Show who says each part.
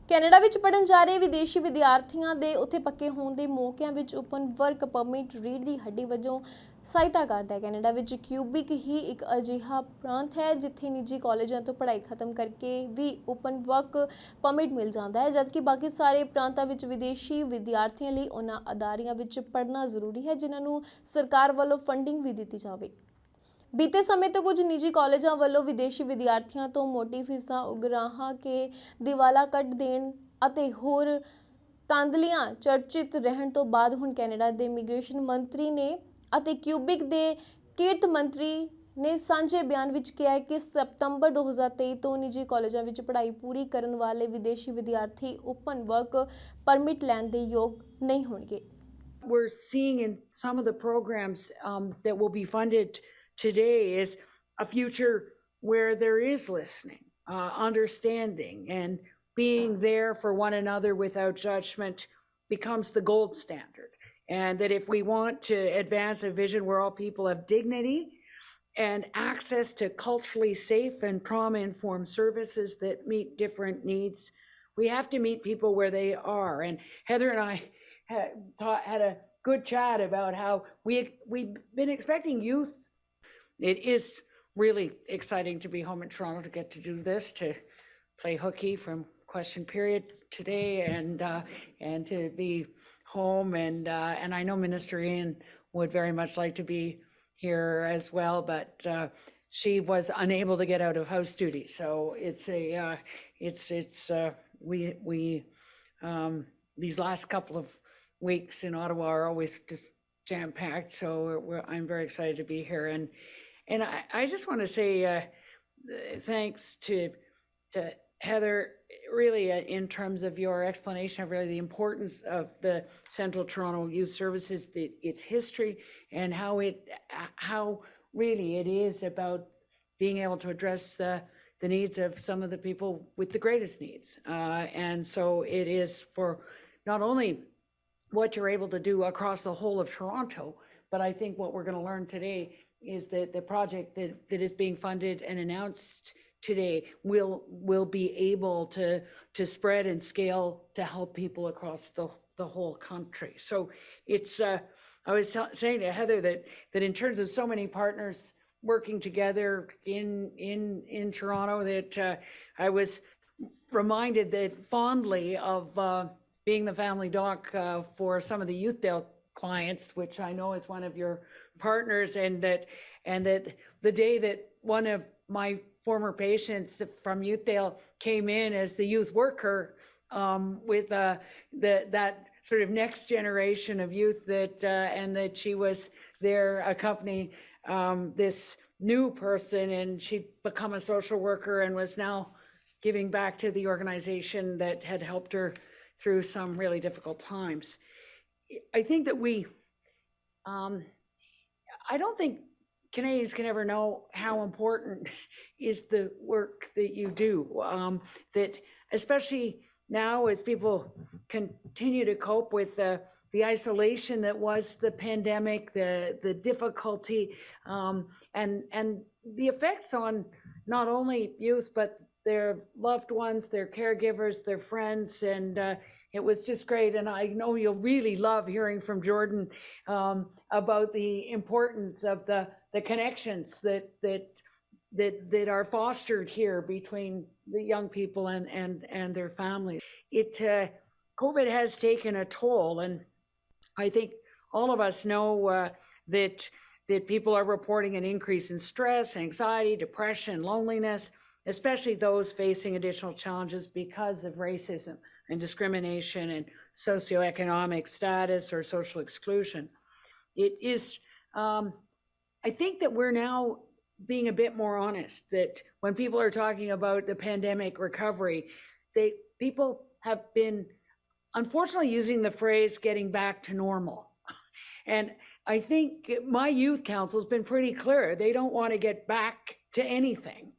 Speaker 1: Canada ਵਿੱਚ ਪੜ੍ਹਨ ਜਾ ਰਹੇ ਵਿਦੇਸ਼ੀ ਵਿਦਿਆਰਥੀਆਂ ਦੇ ਉੱਥੇ ਪੱਕੇ ਹੋਣ ਦੇ ਮੌਕਿਆਂ ਵਿੱਚ ਓਪਨ ਵਰਕ ਪਰਮਿਟ ਰੀੜ੍ਹ ਦੀ ਹੱਡੀ ਵਜੋਂ ਸਹਾਇਤਾ ਕਰਦਾ ਹੈ। ਕੈਨੇਡਾ ਵਿੱਚ ਕਿਊਬਿਕ ਹੀ ਇੱਕ ਅਜਿਹਾ ਪ੍ਰਾਂਤ ਹੈ ਜਿੱਥੇ ਨਿੱਜੀ ਕਾਲਜਾਂ ਤੋਂ ਪੜ੍ਹਾਈ ਖਤਮ ਕਰਕੇ ਵੀ ਓਪਨ ਵਰਕ ਪਰਮਿਟ ਮਿਲ ਜਾਂਦਾ ਹੈ, ਜਦਕਿ ਬਾਕੀ ਸਾਰੇ ਪ੍ਰਾਂਤਾਂ ਵਿੱਚ ਵਿਦੇਸ਼ੀ ਵਿਦਿਆਰਥੀਆਂ ਲਈ ਉਹਨਾਂ ਅਦਾਰਿਆਂ ਵਿੱਚ ਪੜ੍ਹਨਾ ਜ਼ਰੂਰੀ ਹੈ ਜਿਨ੍ਹਾਂ ਨੂੰ ਸਰਕਾਰ ਵੱਲੋਂ ਫੰਡਿੰਗ ਵੀ ਦਿੱਤੀ ਜਾਵੇ। ਬੀਤੇ ਸਮੇਂ ਤੋਂ ਕੁਝ ਨਿੱਜੀ ਕਾਲਜਾਂ ਵੱਲੋਂ ਵਿਦੇਸ਼ੀ ਵਿਦਿਆਰਥੀਆਂ ਤੋਂ ਮੋਟੀ ਫੀਸਾਂ ਉਗਰਾਹਾਂ ਕੇ ਦਿਵਾਲਾ ਕੱਢ ਦੇਣ ਅਤੇ ਹੋਰ ਤਾਂਦਲੀਆਂ ਚਰਚਿਤ ਰਹਿਣ ਤੋਂ ਬਾਅਦ ਹੁਣ ਕੈਨੇਡਾ ਦੇ ਇਮੀਗ੍ਰੇਸ਼ਨ ਮੰਤਰੀ ਨੇ ਅਤੇ ਕਿਊਬਿਕ ਦੇ ਕਿਰਤ ਮੰਤਰੀ ਨੇ ਸਾਂਝੇ ਬਿਆਨ ਵਿੱਚ ਕਿਹਾ ਹੈ ਕਿ ਸਤੰਬਰ 2023 ਤੋਂ ਨਿੱਜੀ ਕਾਲਜਾਂ ਵਿੱਚ ਪੜ੍ਹਾਈ ਪੂਰੀ ਕਰਨ ਵਾਲੇ ਵਿਦੇਸ਼ੀ ਵਿਦਿਆਰਥੀ ਓਪਨ ਵਰਕ ਪਰਮਿਟ ਲੈਣ ਦੇ ਯੋਗ ਨਹੀਂ ਹੋਣਗੇ।
Speaker 2: We're seeing in some of the programs that will be funded today is a future where there is listening, understanding, and being there for one another without judgment becomes the gold standard. And that if we want to advance a vision where all people have dignity and access to culturally safe and trauma-informed services that meet different needs, we have to meet people where they are. And Heather and I had a good chat about how we've been expecting youth. It is really exciting to be home in Toronto, to get to do this, to play hooky from question period today, and to be home. And I know Minister Ian would very much like to be here as well, but she was unable to get out of house duty. So these last couple of weeks in Ottawa are always just jam-packed. So I'm very excited to be here. And I just want to say thanks to Heather, really, in terms of your explanation of really the importance of the Central Toronto Youth Services, its history, and how really it is about being able to address the needs of some of the people with the greatest needs. And so it is for not only what you're able to do across the whole of Toronto, but I think what we're going to learn today is that the project that is being funded and announced today will be able to spread and scale to help people across the whole country. So it's I was saying to Heather that in terms of so many partners working together in Toronto, that I was reminded that fondly of being the family doc for some of the Youthdale clients, which I know is one of your partners, and that the day that one of my former patients from Youthdale came in as the youth worker with that sort of next generation of youth, and that she was there accompanying this new person, and she'd become a social worker and was now giving back to the organization that had helped her through some really difficult times. I think that I don't think Canadians can ever know how important is the work that you do. That especially now, as people continue to cope with the isolation that was the pandemic, the difficulty, and the effects on not only youth but their loved ones, their caregivers, their friends, and it was just great. And I know you'll really love hearing from Jordan about the importance of the connections that are fostered here between the young people and their families. COVID has taken a toll, and I think all of us know that people are reporting an increase in stress, anxiety, depression, loneliness, especially those facing additional challenges because of racism and discrimination and socioeconomic status or social exclusion. It is, I think that we're now being a bit more honest, that when people are talking about the pandemic recovery, people have been unfortunately using the phrase getting back to normal. And I think my youth council has been pretty clear. They don't want to get back to anything.